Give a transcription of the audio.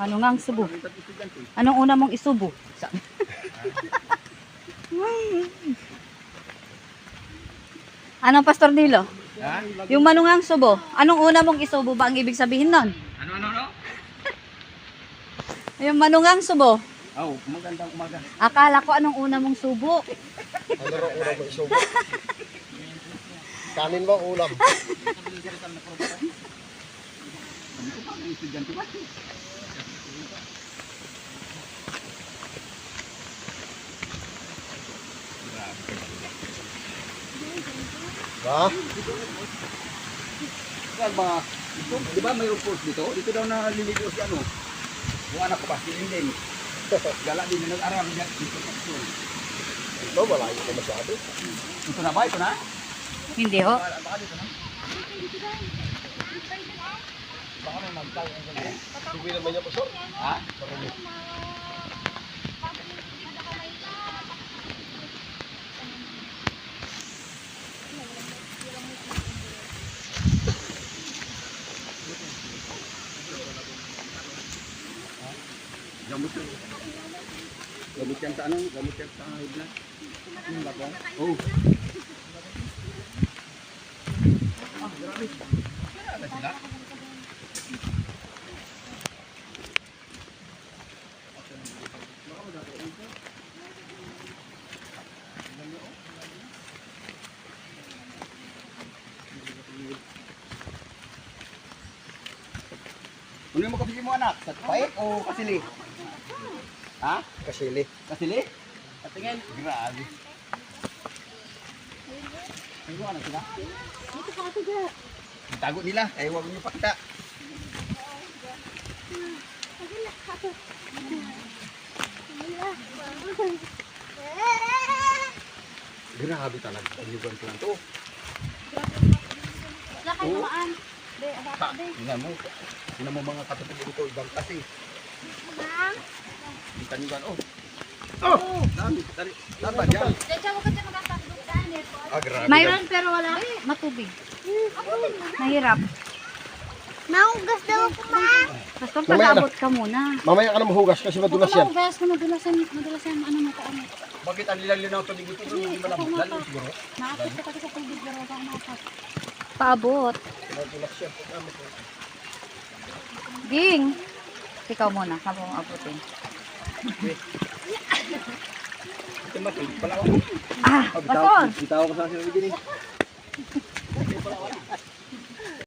Ano nga ang subo? Anong una mong isubo? Anong Pastor Nilo? Ha? Yung manungang subo, anong una mong isubo ba ang ibig sabihin nun? Ano? Yung manungang subo, Oh, magandang umaga. akala ko anong una mong subo. Ano raw ulam mo isubo? Kanin mo ulam. Ba? Saan ba? Ito, di ba mayroong post dito? Dito daw naliligo si ano. Yung anak ko ba, si Linden. Gala din na nag-aral dyan. Ito, malayo ko masyado. Ito na ba? Ito na? Hindi ho. Baka dito na. Baka may magtayo ang ganyan. Hindi naman niya po, sir. Ha? Gamot yan. Gamot yan sa ano? Gamot yan sa high blood. Yung batong? Oh. Ah, grabe. Wala na sila. Ano yung makapili mo anak? Sa pait o kasili? Ha? Kasili. Kasili? At tingin? Grabe. Ay, ano sila? Dito pa ito dyan. Tago nila, kaya huwag niyo pakita. Grabe talaga. Ang yugan ko lang to. Wala kayo namaan. Tingnan mo. Tingnan mo mga katutog dito. Ibang kasi. Kita niyo gan. Oh! Oh! Dami. Dali. Dapat yan. Ah, grabe. Mayroon pero wala. Matubig. Mahirap. Naugas daw ako, ma. Basta Mamaya na. pag-abot ka muna. Mamaya ka na mahugas kasi madulas yan. Hugas mo, madulasan ano mo ka ano. Bakit ang lilang-linaw ito dito? Hindi malam. Lalo siguro. Nakakit ka kasi sa tubig pero wala kang makat. Paabot. Madulas yan. Pagkamit mo. Ging. Ikaw muna, habang mong abutin. Ito mati. Palawan. Ah, Pastor! Bitaw ko sa sinunod din eh.